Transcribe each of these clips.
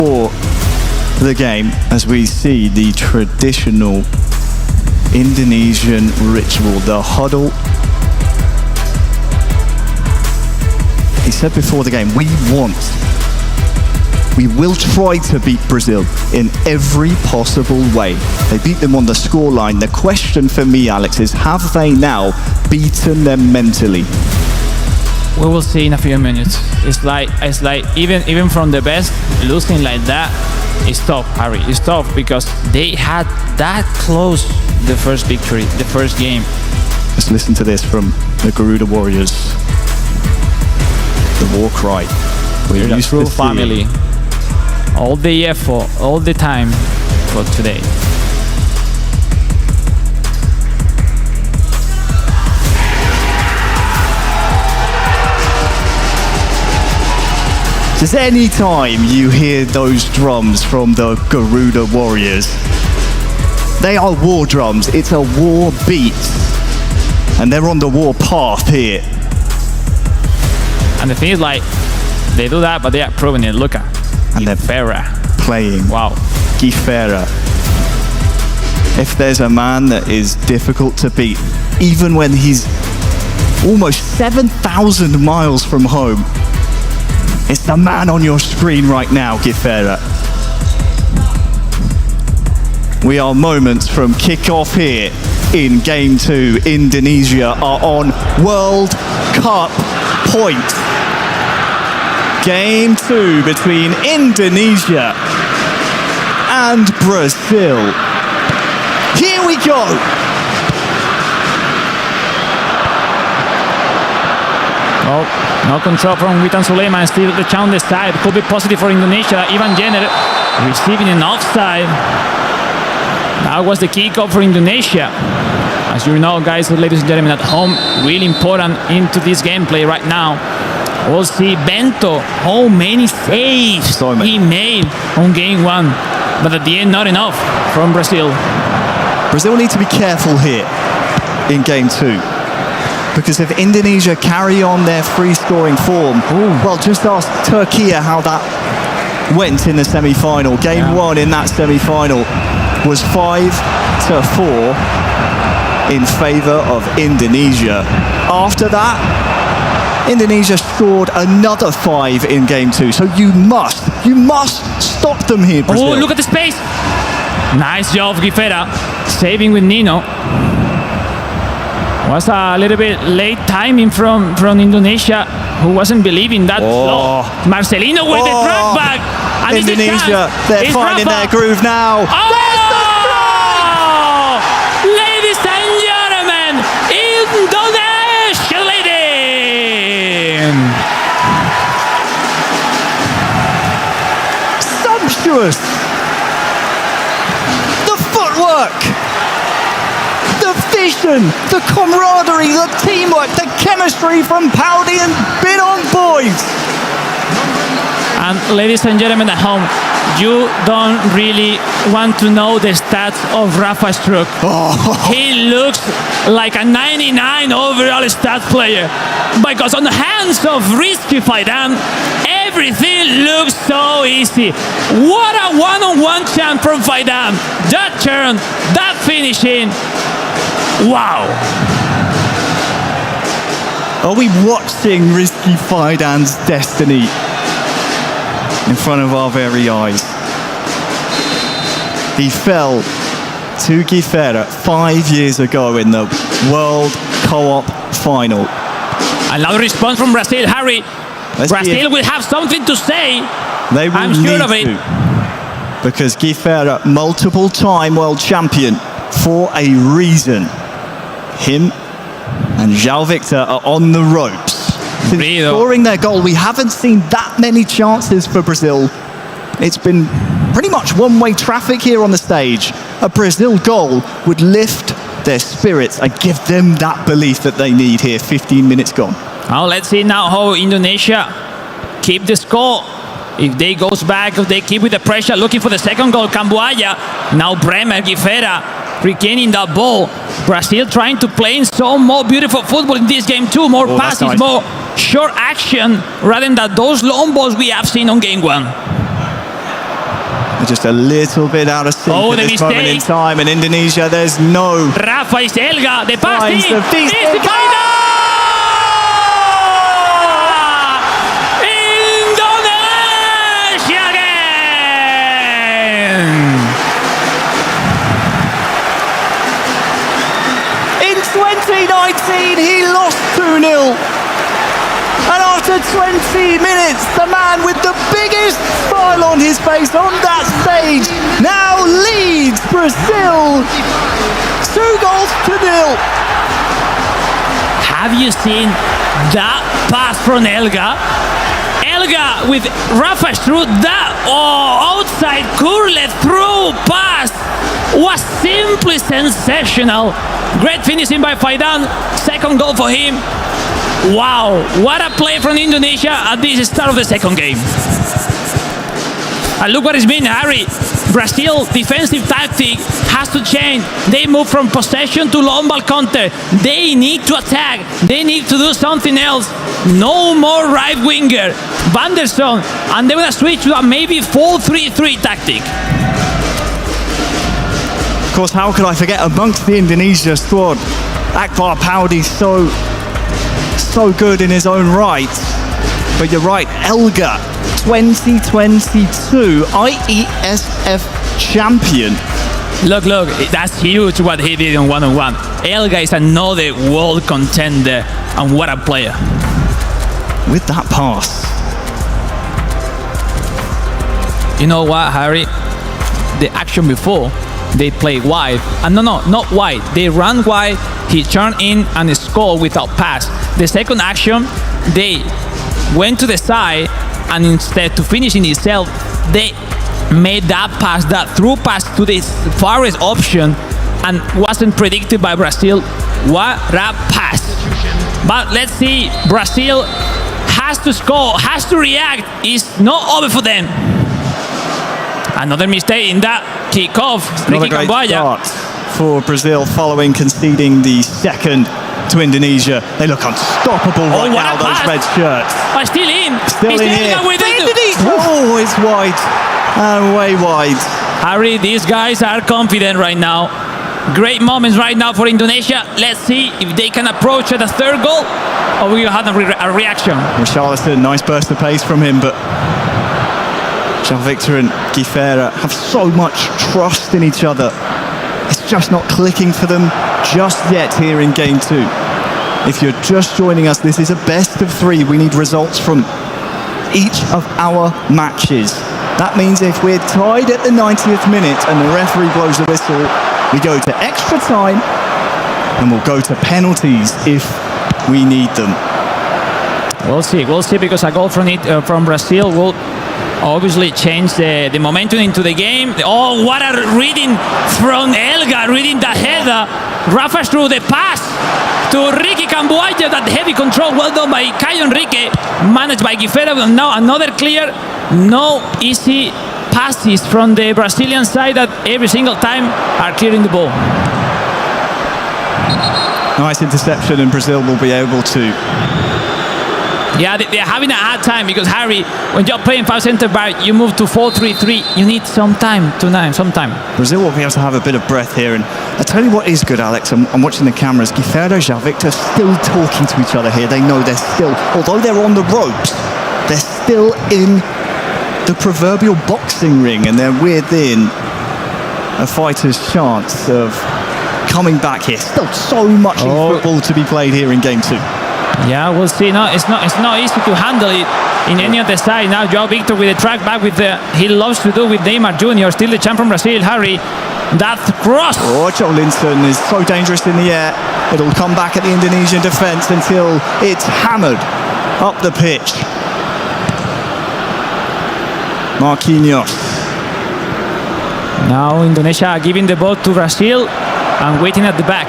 For the game, as we see the traditional Indonesian ritual, the huddle. He said before the game, we will try to beat Brazil in every possible way. They beat them on the scoreline. The question for me, Alex, is have they now beaten them mentally? We will see in a few minutes. It's like even from the best, losing like that is tough, Harry. It's tough because they had that close the first victory, the first game. Let's listen to this from the Garuda Warriors. The war cry. We're a true family. All the effort, all the time for today. Just any time you hear those drums from the Garuda Warriors, they are war drums. It's a war beat. And they're on the war path here. And the thing is, like, they do that, but they are proving it. Look at and they're playing. Wow. Guifera. If there's a man that is difficult to beat, even when he's almost 7,000 miles from home, it's the man on your screen right now, Guifera. We are moments from kick-off here in Game 2. Indonesia are on World Cup points. Game 2 between Indonesia and Brazil. Here we go. Oh, no control from Witan Sulaiman. Still the challenge side. Could be positive for Indonesia. Ivan Jenner receiving an offside. That was the kickoff for Indonesia. As you know, guys, ladies and gentlemen at home, really important into this gameplay right now. We'll see Bento, how many saves he made on game 1. But at the end, not enough from Brazil. Brazil need to be careful here in game 2. Because if Indonesia carry on their free-scoring form, well, just ask Turkey how that went in the semi-final. Game 1 in that semi-final was 5-4 in favour of Indonesia. After that, Indonesia scored another 5 in game 2. So you must stop them here, Brazil. Oh, look at the space. Nice job, Guifera. Saving with Nino. Was a little bit late timing from Indonesia, who wasn't believing that flow. Marcelino with the track back. And Indonesia, they're finding their groove now. Ladies and gentlemen, Indonesia leading. Sumptuous. The footwork. The vision, the camaraderie, the teamwork, the chemistry from Paudi and Bidon boys. And ladies and gentlemen at home, you don't really want to know the stats of Rafa Struck. He looks like a 99 overall stat player. Because on the hands of Risky Faidan, everything looks so easy. What a one-on-one champ from Faidan. That turn, that finishing. Wow. Are we watching Risky Faidan's destiny in front of our very eyes? He fell to Guifera 5 years ago in the World Co-op final. Another response from Brazil, Harry. Brazil will have something to say. They will I'm sure of it. Because Guifera, multiple-time world champion for a reason. Him and João Victor are on the ropes. Since scoring their goal, we haven't seen that many chances for Brazil. It's been pretty much one-way traffic here on the stage. A Brazil goal would lift their spirits and give them that belief that they need here. 15 minutes gone. Now let's see now how Indonesia keep the score. If they goes back, if they keep with the pressure, looking for the second goal, Camboaya. Now Bremer, Guifera regaining that ball. Brazil trying to play in some more beautiful football in this game too. More passes, nice. More short action rather than those long balls we have seen on game 1. They're just a little bit out of sync Oh, at the this moment in mistake. time. In Indonesia, there's no Rafa is Elga, the pass signs in. of these It's things. Indonesia again! In 2019, he lost 2-0. And after 20 minutes, the man with the biggest smile on his face on that stage now leads Brazil 2-0. Have you seen that pass from Elga? Elga with Rafa through that outside curled through pass was simply sensational. Great finishing by Faidan. Second goal for him. Wow, what a play from Indonesia at this start of the second game. And look what it's been, Harry. Brazil defensive tactic has to change. They move from possession to long ball counter. They need to attack. They need to do something else. No more right winger. Vanderson. And they're going to switch to a maybe 4-3-3 tactic. Of course, how could I forget amongst the Indonesia squad, Akbar Paudi, so good in his own right. But you're right, Elga, 2022 IESF champion. Look, that's huge what he did on one-on-one. Elga is another world contender, and what a player. With that pass. You know what, Harry? The action before, they played wide. And no, not wide. They ran wide, he turned in and scored without pass. The second action, they went to the side, and instead to finish in itself, they made that pass, that through pass to the farthest option, and wasn't predicted by Brazil. What a pass. But let's see, Brazil has to score, has to react. It's not over for them. Another mistake in that kickoff. Another great start for Brazil following conceding the second to Indonesia. They look unstoppable right now, those red shirts. Still in. Still in here. Oh, it's wide. And way wide. Harry, these guys are confident right now. Great moments right now for Indonesia. Let's see if they can approach at a third goal, or we will have a reaction. Richarlison, nice burst of pace from him, but Jean-Victor and Guifera have so much trust in each other. It's just not clicking for them just yet here in game two. If you're just joining us, this is a best of three. We need results from each of our matches. That means if we're tied at the 90th minute and the referee blows the whistle, we go to extra time and we'll go to penalties if we need them. We'll see, because a goal from Brazil will obviously change the momentum into the game. Oh, what a reading from Elga, reading the header. Rafa through the pass to Ricky Camboya, that heavy control, well done by Caio Enrique, managed by Guifera. Now another clear, no easy passes from the Brazilian side that every single time are clearing the ball. Nice interception, and Brazil will be able to. Yeah, they're having a hard time because, Harry, when you're playing 5 center back, you move to 4-3-3. You need some time. Brazil will be able to have a bit of breath here. And I tell you what is good, Alex. I'm watching the cameras. Guifera, Jean-Victor still talking to each other here. They know they're still, although they're on the ropes, they're still in the proverbial boxing ring, and they're within a fighter's chance of coming back here. Still so much football to be played here in game two. Yeah, we'll see. No, it's not easy to handle it in any other side. Now João Victor with the track back with he loves to do with Neymar Jr. Still the champ from Brazil, Harry. That cross. Oh, João Linton is so dangerous in the air. It'll come back at the Indonesian defence until it's hammered up the pitch. Marquinhos. Now Indonesia giving the ball to Brazil and waiting at the back.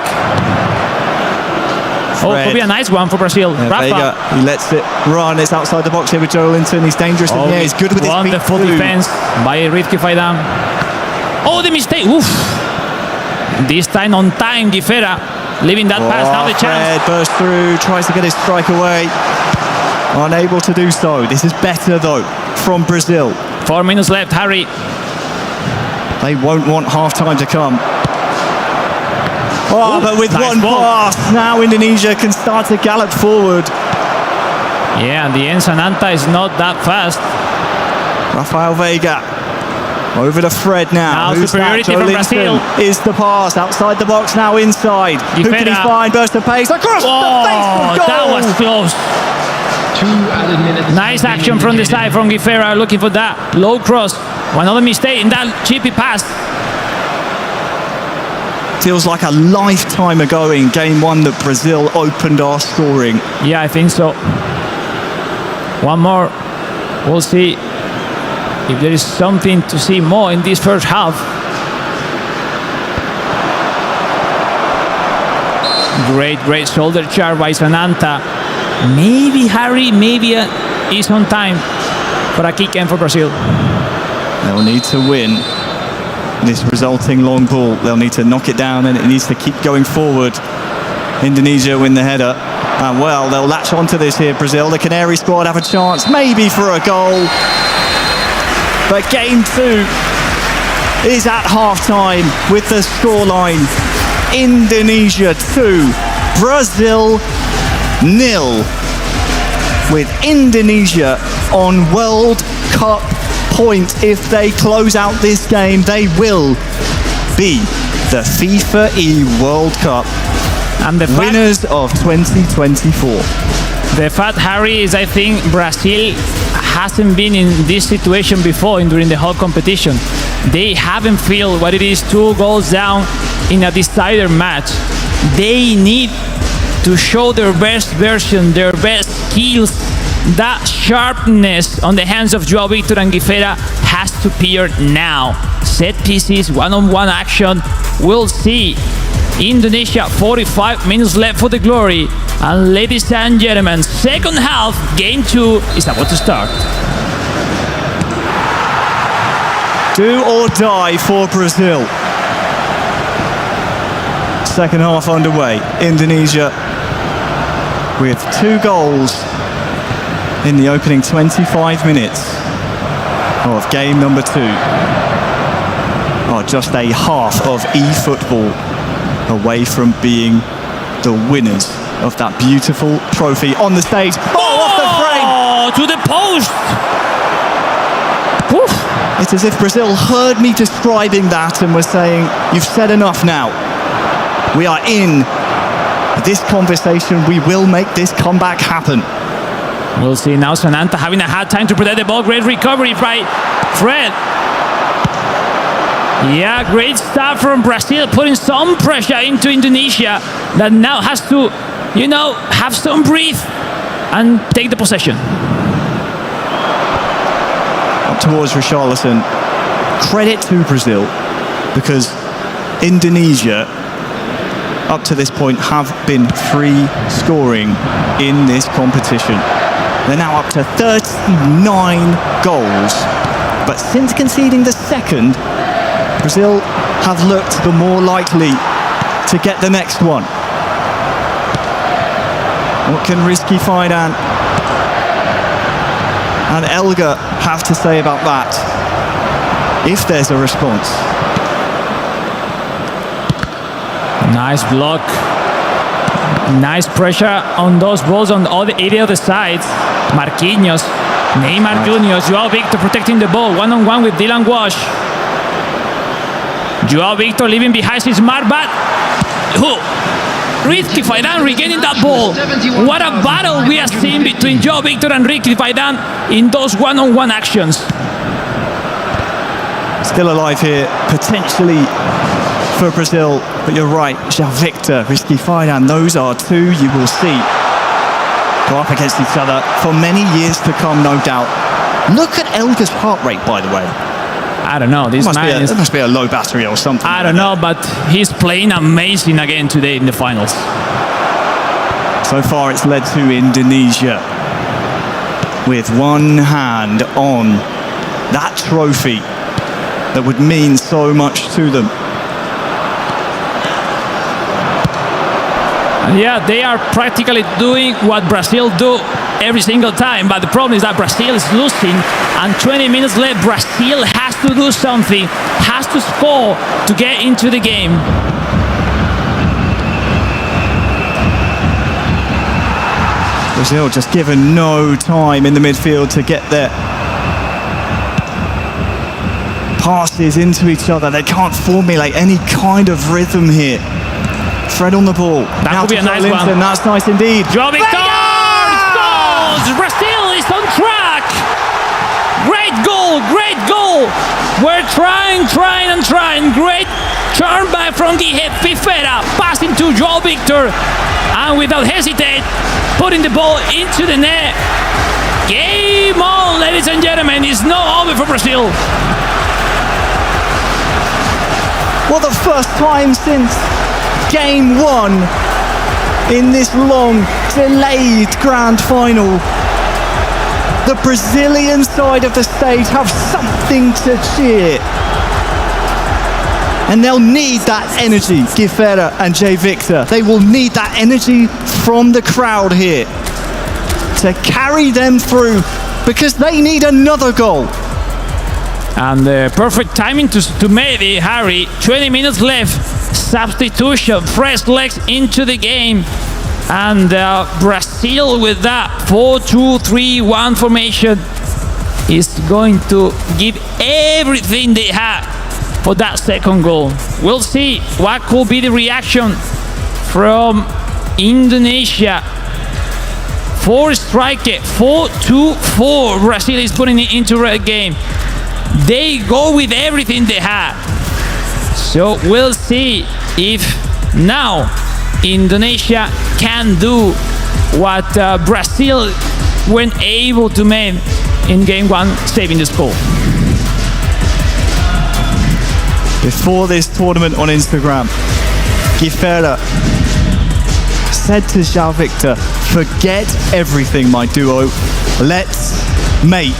Oh, could be a nice one for Brazil. Yeah, Rafa. He lets it run. It's outside the box here with João Linton. He's dangerous in the air. He's good with his feet. Wonderful defense by Rizky Faidan. Oh, the mistake. Oof. This time on time, Guifera leaving that pass. Now the chance. Fred bursts through, tries to get his strike away. Unable to do so. This is better though from Brazil. 4 minutes left, Harry. They won't want half-time to come. Oh, but with nice one ball. pass, now Indonesia can start to gallop forward. Yeah, and the end, Sananta is not that fast. Rafael Veiga over to Fred now. Now Who's superiority that? from Joe Brazil. Livingston is the pass outside the box, now inside. Who can he Guifera. find? Burst of pace across the face for goal. That was close. 2 added minutes. Nice action from the side from Guifera, looking for that low cross. Another mistake in that chippy pass. Feels like a lifetime ago in game one that Brazil opened our scoring. Yeah, I think so. One more. We'll see if there is something to see more in this first half. Great shoulder charge by Sananta. Maybe Harry, maybe is on time for a kick in for Brazil. They'll need to win this resulting long ball. They'll need to knock it down and it needs to keep going forward. Indonesia win the header. And well, they'll latch onto this here, Brazil. The Canary squad have a chance, maybe for a goal. But game two is at half-time with the scoreline. Indonesia 2, Brazil 0. With Indonesia on World Cup points. If they close out this game, they will be the FIFA E World Cup And the winners of 2024. The fact, Harry, is I think Brazil hasn't been in this situation before during the whole competition. They haven't felt what it is 2 goals down in a decider match. They need to show their best version, their best skills. That sharpness on the hands of Joao Victor and Guifera has to appear now. Set pieces, one-on-one action. We'll see. Indonesia, 45 minutes left for the glory. And ladies and gentlemen, second half, game 2 is about to start. Do or die for Brazil. Second half underway. Indonesia with 2 goals in the opening 25 minutes of game number 2. Oh, just a half of eFootball away from being the winners of that beautiful trophy on the stage. Oh, off the frame! Oh, to the post! Oof. It's as if Brazil heard me describing that and was saying, you've said enough now. We are in this conversation. We will make this comeback happen. We'll see now. Sananta having a hard time to protect the ball. Great recovery by Fred. Yeah, great start from Brazil, putting some pressure into Indonesia that now has to, have some breath and take the possession. Up towards Richarlison. Credit to Brazil, because Indonesia up to this point have been free scoring in this competition. They're now up to 39 goals. But since conceding the second, Brazil have looked the more likely to get the next one. What can Rizky Fidan and Elga have to say about that, if there's a response? Nice block. Nice pressure on those balls on all the area of the sides. Marquinhos, Neymar Jr., Joao Victor protecting the ball. One-on-one with Dylan Wash. Joao Victor leaving behind his mark, but Rizky Fidan regaining that ball. What a battle we are seeing between Joao Victor and Rizky Fidan in those one-on-one actions. Still alive here, potentially for Brazil, but you're right, Joao Victor, Rizky Fidan, those are 2 you will see go up against each other for many years to come, no doubt. Look at Elga's heart rate, by the way. I don't know. This man It must be a low battery or something. I don't know, but he's playing amazing again today in the finals. So far it's led to Indonesia with one hand on that trophy that would mean so much to them. Yeah, they are practically doing what Brazil do every single time, but the problem is that Brazil is losing, and 20 minutes left, Brazil has to do something, has to score to get into the game. Brazil just given no time in the midfield to get their passes into each other. They can't formulate any kind of rhythm here. Fred on the ball. That would be a nice one. That's nice indeed. João Victor scores! Brazil is on track. Great goal, great goal. We're trying. Great turn back from Fifera, passing to João Victor, and without hesitate, putting the ball into the net. Game on, ladies and gentlemen. It's not over for Brazil. Well, the first time since game one in this long, delayed grand final, the Brazilian side of the stage have something to cheer. And they'll need that energy, Gifera and Jay Victor. They will need that energy from the crowd here to carry them through, because they need another goal. And the perfect timing to make it, Harry. 20 minutes left. Substitution, fresh legs into the game. And Brazil with that 4-2-3-1 formation is going to give everything they have for that second goal. We'll see what could be the reaction from Indonesia. 4 striker, 4-2-4. Brazil is putting it into the game. They go with everything they have. So we'll see if now Indonesia can do what Brazil weren't able to make in game one, saving the score. Before this tournament on Instagram, Gifera said to João Victor, "Forget everything, my duo. Let's make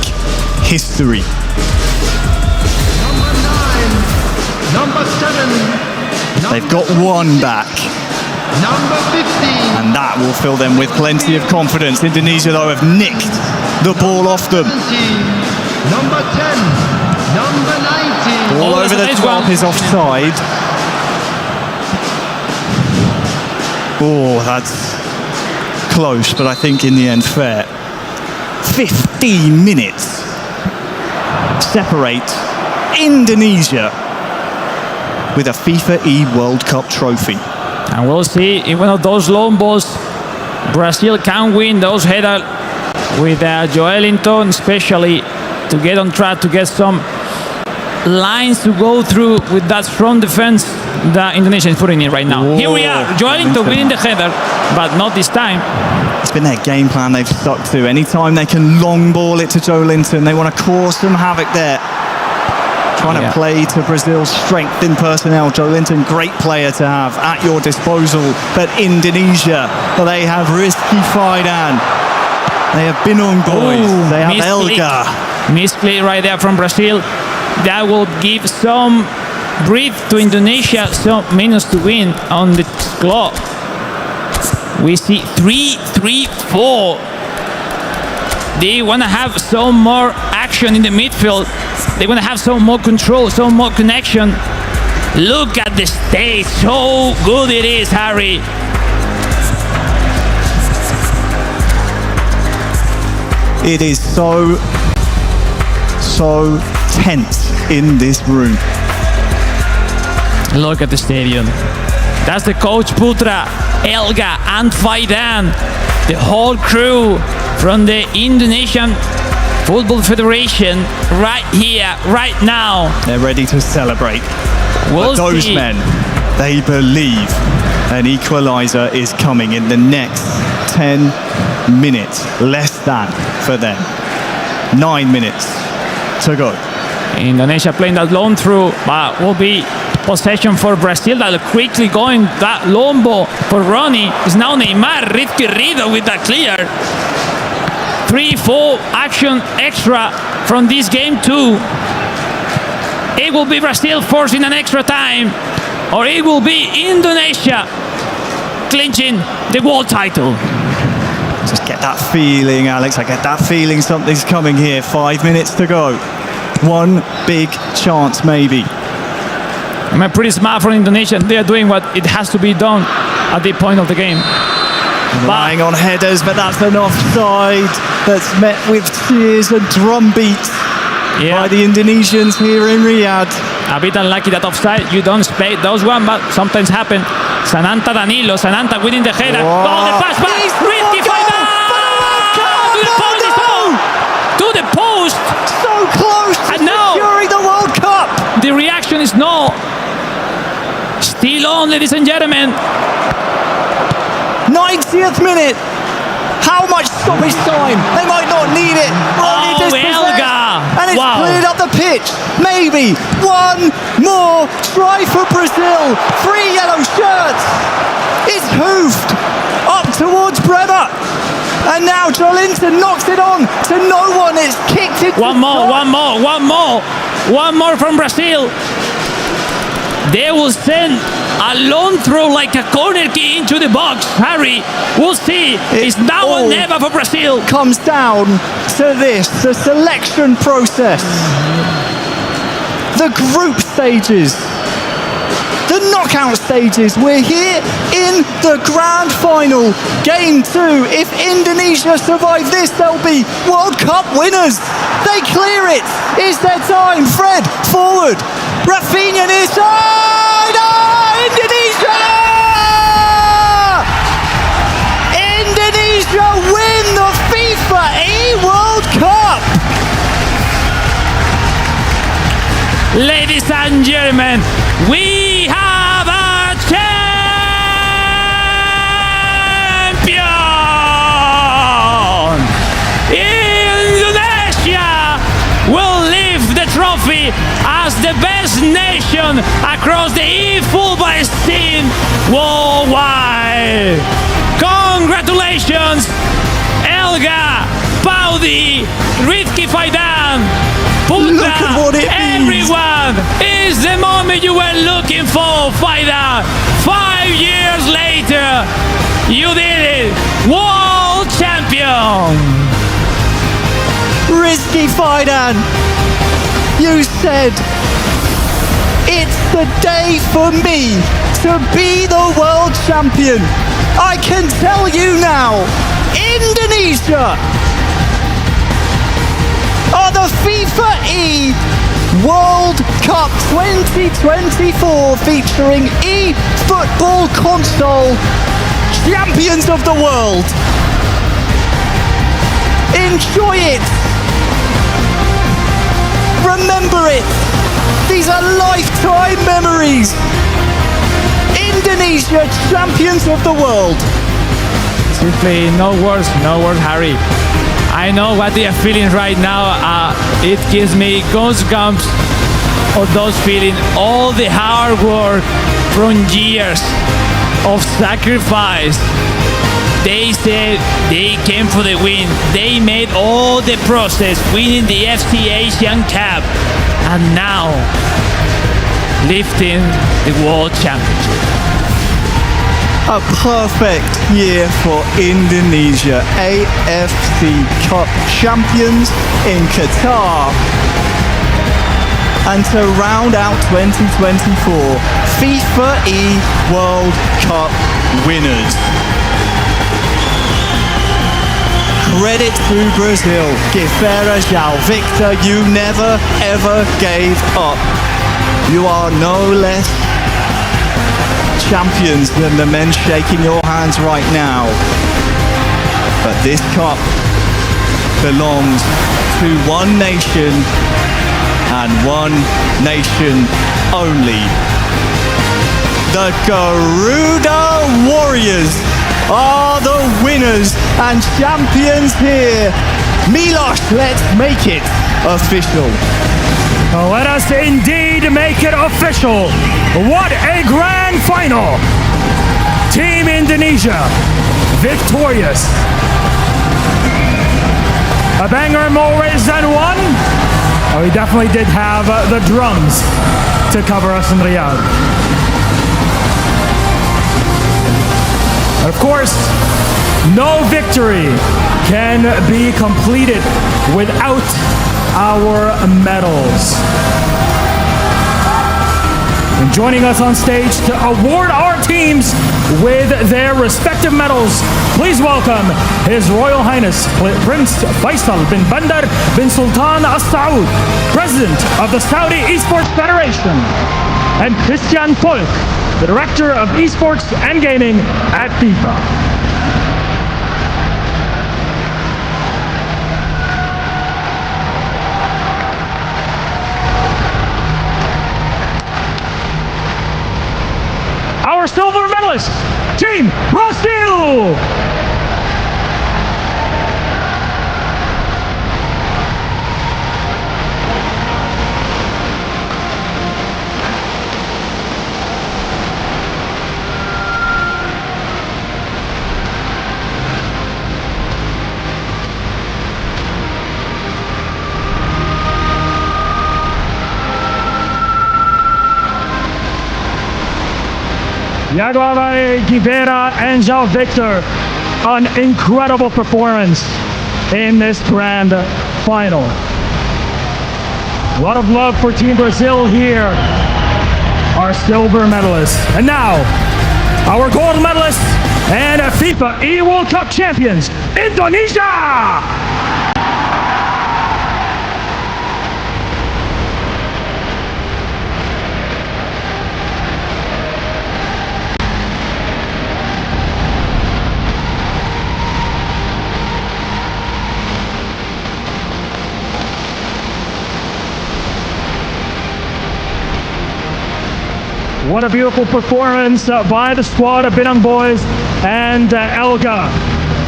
history." Number 7. They've got one back, Number 15. and that will fill them with plenty of confidence. Indonesia, though, have nicked the ball off them. 17. Number 10. Number 19. All over the top is offside. Oh, that's close, but I think in the end fair. 15 minutes separate Indonesia with a FIFA E World Cup trophy. And we'll see if one of those long balls Brazil can win those headers with Joelinton, especially to get on track, to get some lines to go through with that strong defense that Indonesia is putting in right now. Whoa. Here we are, Joelinton winning the header, but not this time. It's been their game plan they've stuck to. Anytime they can long ball it to Joelinton, they want to cause some havoc there. Trying to play to Brazil's strength in personnel. Joelinton, great player to have at your disposal. But Indonesia, they have Rizky Faidan. They have Binong boys. They have Elga. Misplay right there from Brazil. That will give some breath to Indonesia, some minutes to win on the clock. We see 3-3-4. They want to have some more action in the midfield. They want to have some more control, some more connection. Look at the stage. So good it is, Harry. It is so tense in this room. Look at the stadium. That's the coach Putra, Elga and Faidan. The whole crew from the Indonesian Football Federation right here, right now. They're ready to celebrate. We'll but those see. men, they believe an equaliser is coming in the next 10 minutes. Less than for them. 9 minutes to go. Indonesia playing that long through, but will be possession for Brazil. That quickly going that long ball for Ronnie. It's now Neymar, Rizky Rido with that clear. 3-4 action extra from this game too. It will be Brazil forcing an extra time, or it will be Indonesia clinching the world title. Just get that feeling, Alex. I get that feeling something's coming here. 5 minutes to go. One big chance, maybe. I mean, pretty smart from Indonesia. They are doing what it has to be done at the point of the game. Relying on headers, but that's an offside that's met with cheers and drumbeats by the Indonesians here in Riyadh. A bit unlucky that offside. You don't expect those one, but sometimes happen. Sananta Danilo, Sananta winning the header. Oh, the pass back. Risky final. To the post. So close to securing the World Cup. The reaction is no. Still on, ladies and gentlemen. 90th minute. How much stoppage time? They might not need it. Elga! And it's cleared up the pitch. Maybe one more try for Brazil. 3 yellow shirts. It's hoofed up towards Bremer. And now Joelinton knocks it on to no one. It's kicked it. One more from Brazil. They will send a long throw like a corner kick into the box. Harry, we'll see. It's now or never for Brazil. Comes down to this, the selection process, the group stages, the knockout stages. We're here in the grand final, game 2. If Indonesia survive this, they'll be World Cup winners. They clear it. It's their time. Fred forward. Rafinha near side. Indonesia! Indonesia win the FIFA E-World Cup! Ladies and gentlemen, we have a champion! Indonesia will lift the trophy as the best nation across the e-football scene worldwide. Congratulations, Elga, Paudi, Rizky Faidan, Putra, everyone. Is the moment you were looking for, Faidan. 5 years later, you did it. World champion. Rizky Faidan, you said, it's the day for me to be the world champion. I can tell you now, Indonesia are the FIFA E World Cup 2024 featuring eFootball console champions of the world. Enjoy it. Remember it. These are lifetime memories. Indonesia, champions of the world. Simply no words, Harry. I know what they are feeling right now. It gives me goosebumps of those feeling. All the hard work from years of sacrifice. They said they came for the win. They made all the process, winning the FC Asian Cup, and now lifting the World Championship. A perfect year for Indonesia. AFC Cup champions in Qatar. And to round out 2024, FIFA E World Cup winners. Credit to Brazil. Guifera João Victor, you never ever gave up. You are no less champions than the men shaking your hands right now. But this cup belongs to one nation and one nation only. The Garuda Warriors are the winners and champions here. Milos, let's make it official. Let us indeed make it official. What a grand final. Team Indonesia, victorious. A banger in more ways than one. We definitely did have the drums to cover us in Riyadh. Of course, no victory can be completed without our medals. And joining us on stage to award our teams with their respective medals, please welcome His Royal Highness Prince Faisal bin Bandar bin Sultan Al Saud, President of the Saudi Esports Federation, and Christian Volk, the Director of Esports and Gaming at FIFA. Our silver medalist, Team Brazil! Yaguara Guevara and João Victor, an incredible performance in this grand final. A lot of love for Team Brazil here, our silver medalists. And now, our gold medalists and FIFA E-World Cup champions, Indonesia! What a beautiful performance by the squad of Binang Boys and Elga.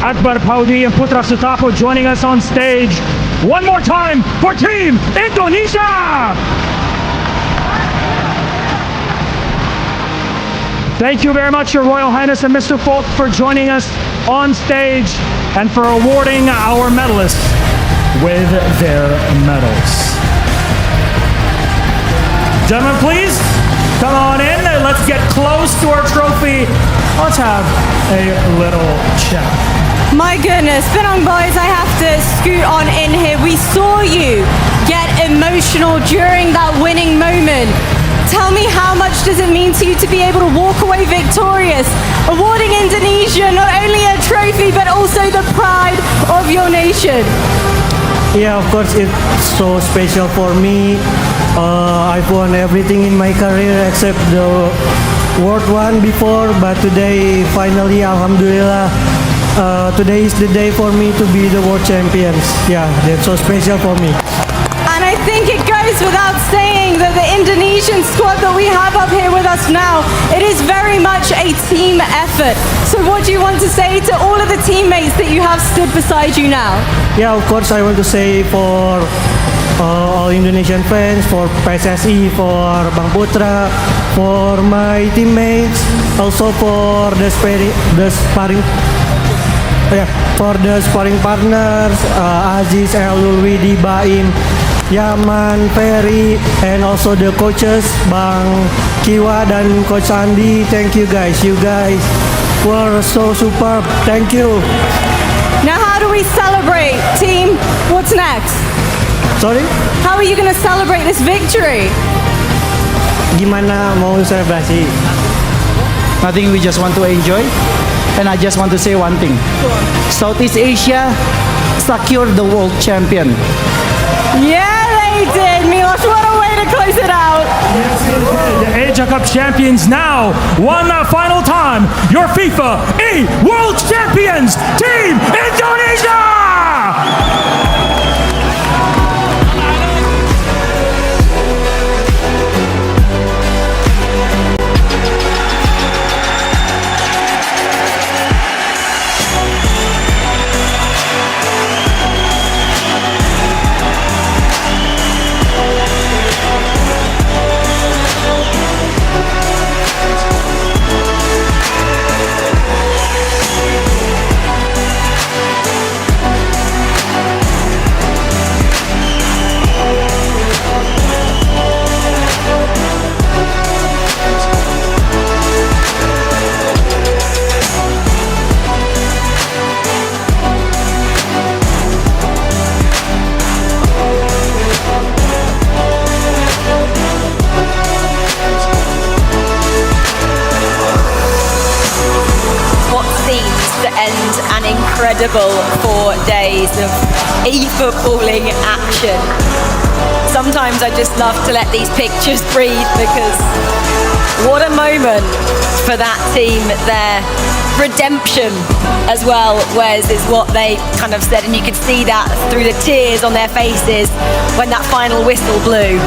Akbar Paudi and Putra Sutapo joining us on stage. One more time for Team Indonesia! Thank you very much, Your Royal Highness and Mr. Folk, for joining us on stage and for awarding our medalists with their medals. Gentlemen, please. Come on in, let's get close to our trophy. Let's have a little chat. My goodness, Binang Boys, I have to scoot on in here. We saw you get emotional during that winning moment. Tell me, how much does it mean to you to be able to walk away victorious, awarding Indonesia not only a trophy but also the pride of your nation? Yeah, of course, it's so special for me. I've won everything in my career except the world one before, but today, finally, Alhamdulillah, today is the day for me to be the world champions. Yeah, that's so special for me. And I think it goes without saying that the Indonesian squad that we have up here with us now, it is very much a team effort. So what do you want to say to all of the teammates that you have stood beside you now? Yeah, of course, I want to say for all Indonesian fans, for PSSI, for Bang Putra, for my teammates, also for the sparring partners, Aziz, Elul, Widi, Baim, Yaman, Ferry, and also the coaches, Bang Kiwa dan Coach Andi. Thank you guys. You guys were so superb. Thank you. Now how do we celebrate, team? What's next? Sorry? How are you going to celebrate this victory? Gimana mau selebrasi? Nothing, we just want to enjoy. And I just want to say one thing. Southeast Asia secured the world champion. Yeah, they did. Milos, what a way to close it out. Yes, they did. The Asia Cup champions now, one final time, your FIFA E-World Champions, Team Indonesia! incredible 4 days of e-footballing action. Sometimes I just love to let these pictures breathe, because what a moment for that team there. Redemption as well, Wes, is what they kind of said, and you could see that through the tears on their faces when that final whistle blew.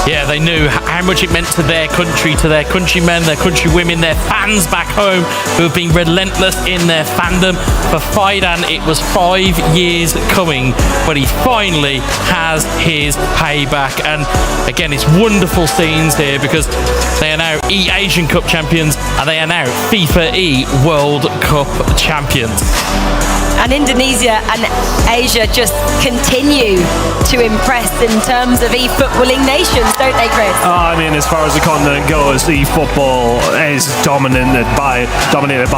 Yeah, they knew how much it meant to their country, to their countrymen, their countrywomen, their fans back home who have been relentless in their fandom. For Faidan, it was 5 years coming, but he finally has his payback. And again, it's wonderful scenes here, because they are now Asian Cup champions and they are now FIFA World Cup champions. And Indonesia and Asia just continue to impress in terms of e-footballing nations, don't they, Chris? I mean, as far as the continent goes, e-football is dominated by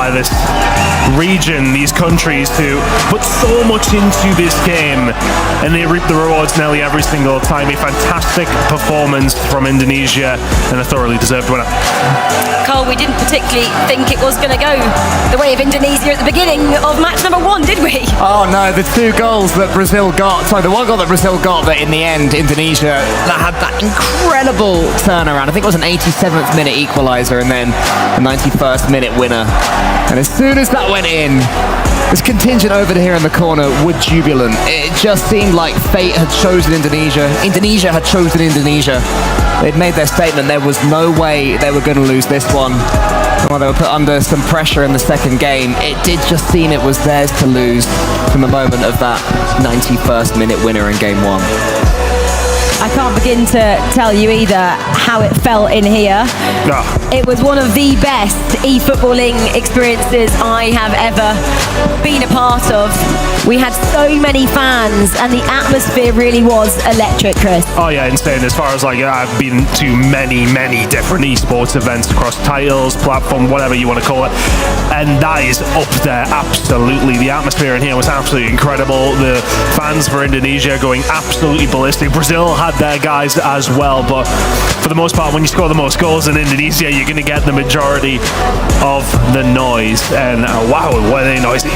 this region, these countries who put so much into this game, and they reap the rewards nearly every single time. A fantastic performance from Indonesia and a thoroughly deserved winner. Cole, we didn't particularly think it was going to go the way of Indonesia at the beginning of match number 1, did we? Oh no, the 2 goals that Brazil got, the 1 goal that Brazil got, that in the end Indonesia that had that incredible turnaround. I think it was an 87th minute equaliser and then a 91st minute winner. And as soon as that went in, this contingent over here in the corner were jubilant. It just seemed like fate had chosen Indonesia. Indonesia had chosen Indonesia. They'd made their statement. There was no way they were going to lose this one. While they were put under some pressure in the second game, it did just seem it was theirs to lose from the moment of that 91st minute winner in game 1. I can't begin to tell you either how it felt in here. No. It was one of the best e-footballing experiences I have ever been a part of. We had so many fans and the atmosphere really was electric, Chris. Oh yeah, insane. As far as I've been to many different esports events across titles, platform, whatever you want to call it, and that is up there, absolutely. The atmosphere in here was absolutely incredible. The fans for Indonesia going absolutely ballistic. Brazil had their guys as well, but for the most part, when you score the most goals in Indonesia, you're going to get the majority of the noise, and wow, were they noisy.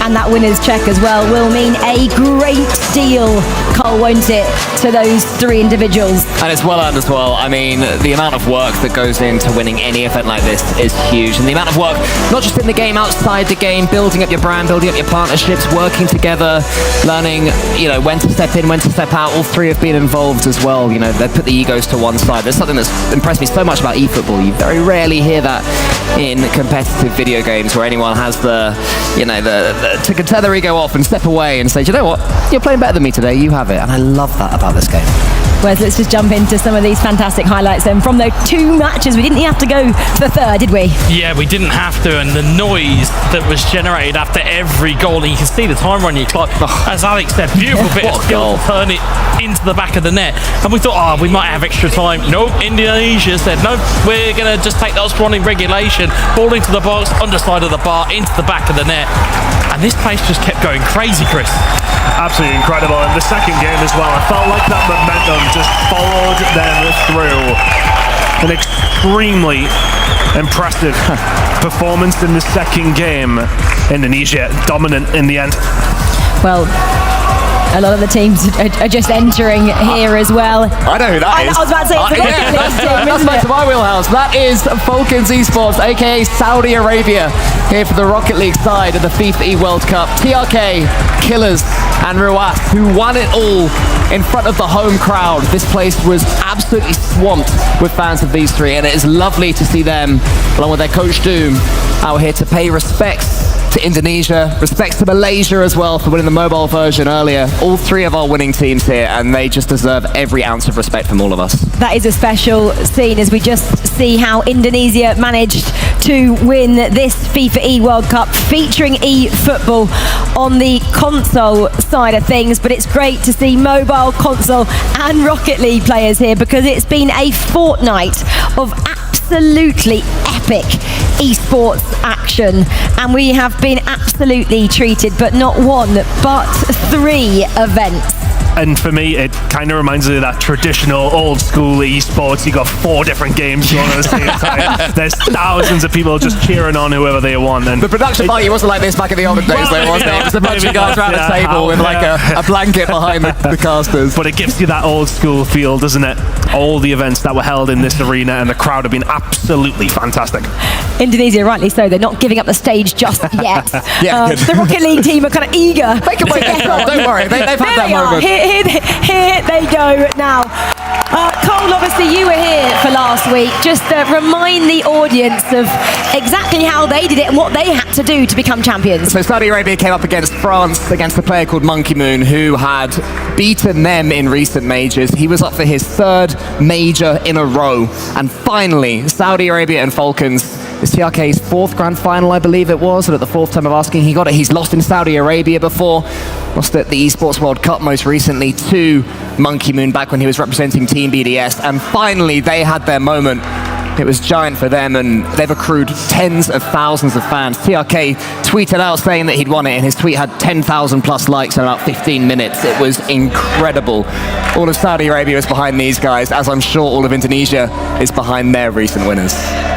And that winner's check as well will mean a great deal, Cole, won't it, to those 3 individuals? And it's well earned as well. I mean, the amount of work that goes into winning any event like this is huge. And the amount of work, not just in the game, outside the game, building up your brand, building up your partnerships, working together, learning, when to step in, when to step out. All 3 have been involved as well. They put the egos to one side. There's something that's impressed me so much about eFootball. You very rarely hear that in competitive video games, where anyone has to tear their ego off and step away and say, you know what, you're playing better than me today, you have it. And I love that about this game. Wes, let's just jump into some of these fantastic highlights then from those 2 matches. We didn't have to go for the third, did we? Yeah, we didn't have to, and the noise that was generated after every goal, and you can see the timer on your clock. As Alex said, beautiful bit of skill to turn it into the back of the net. And we thought, we might have extra time. Nope, Indonesia said, no, we're going to just take that one in regulation, ball into the box, underside of the bar, into the back of the net. And this place just kept going crazy, Chris. Absolutely incredible. And the second game as well, I felt like that momentum just followed them through. An extremely impressive performance in the second game. Indonesia dominant in the end. Well, a lot of the teams are just entering here as well. I know who that is. I was about to say, it's a that's back to my wheelhouse. That is Falcons Esports, aka Saudi Arabia, here for the Rocket League side of the FIFA World Cup. TRK, Killers, and Ruas, who won it all in front of the home crowd. This place was absolutely swamped with fans of these 3, and it is lovely to see them, along with their coach Doom, out here to pay respects to Indonesia, respects to Malaysia as well for winning the mobile version earlier. All 3 of our winning teams here, and they just deserve every ounce of respect from all of us. That is a special scene as we just see how Indonesia managed to win this FIFA World Cup featuring eFootball on the console side of things, but it's great to see mobile, console and Rocket League players here, because it's been a fortnight of absolutely epic esports action, and we have been absolutely treated, but not 1 but 3 events And for me, it kind of reminds me of that traditional old school esports. You got 4 different games going on at the same time. There's thousands of people just cheering on whoever they want. And the production value wasn't like this back in the olden days, though, wasn't it? It was a bunch of guys around a table with like a blanket behind the casters. But it gives you that old school feel, doesn't it? All the events that were held in this arena, and the crowd have been absolutely fantastic. Indonesia, rightly so, they're not giving up the stage just yet. Yeah, the Rocket League team are kind of eager. They can wait. Don't worry, they've had that moment. Here they go now. Cole, obviously you were here for last week. Just remind the audience of exactly how they did it and what they had to do to become champions. So Saudi Arabia came up against France, against a player called Monkey Moon, who had beaten them in recent majors. He was up for his 3rd major in a row. And finally, Saudi Arabia and Falcons, it's TRK's 4th grand final, I believe it was, and at the 4th time of asking, he got it. He's lost in Saudi Arabia before, lost at the Esports World Cup most recently to Monkey Moon back when he was representing Team BDS, and finally they had their moment. It was giant for them, and they've accrued tens of thousands of fans. TRK tweeted out saying that he'd won it, and his tweet had 10,000 plus likes in about 15 minutes. It was incredible. All of Saudi Arabia is behind these guys, as I'm sure all of Indonesia is behind their recent winners.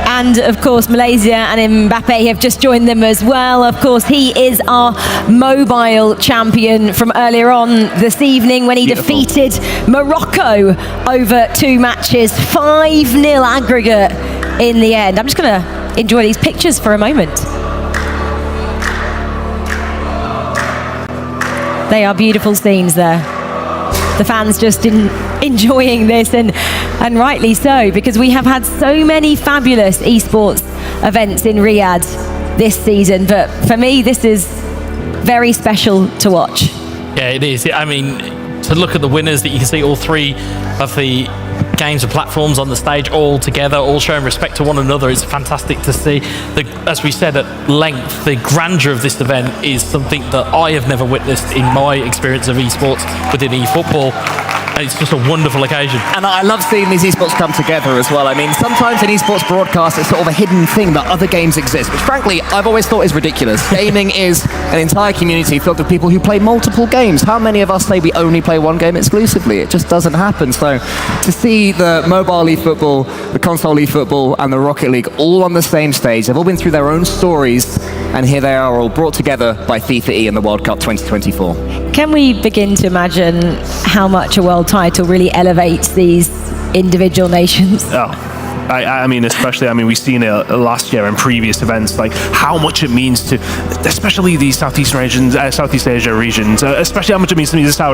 And of course, Malaysia and Mbappe have just joined them as well. Of course, he is our mobile champion from earlier on this evening when he defeated Morocco over 2 matches, 5-0 aggregate in the end. I'm just going to enjoy these pictures for a moment. They are beautiful scenes there. The fans just enjoying this, and rightly so, because we have had so many fabulous esports events in Riyadh this season, but for me this is very special to watch. Yeah, it is. I mean, to look at the winners, that you can see all 3 of the games and platforms on the stage all together, all showing respect to one another. It's fantastic to see. As we said at length, the grandeur of this event is something that I have never witnessed in my experience of esports within eFootball. It's just a wonderful occasion. And I love seeing these esports come together as well. I mean, sometimes in esports broadcasts, it's sort of a hidden thing that other games exist, which frankly, I've always thought is ridiculous. Gaming is an entire community filled with people who play multiple games. How many of us say we only play one game exclusively? It just doesn't happen. So to see the mobile eFootball, the console eFootball, and the Rocket League all on the same stage, they've all been through their own stories, and here they are all brought together by FIFA E and the World Cup 2024. Can we begin to imagine how much a world title really elevates these individual nations? Oh, I mean, especially, we've seen it last year in previous events, like how much it means to, especially these Southeast Asia regions, especially how much it means to me, the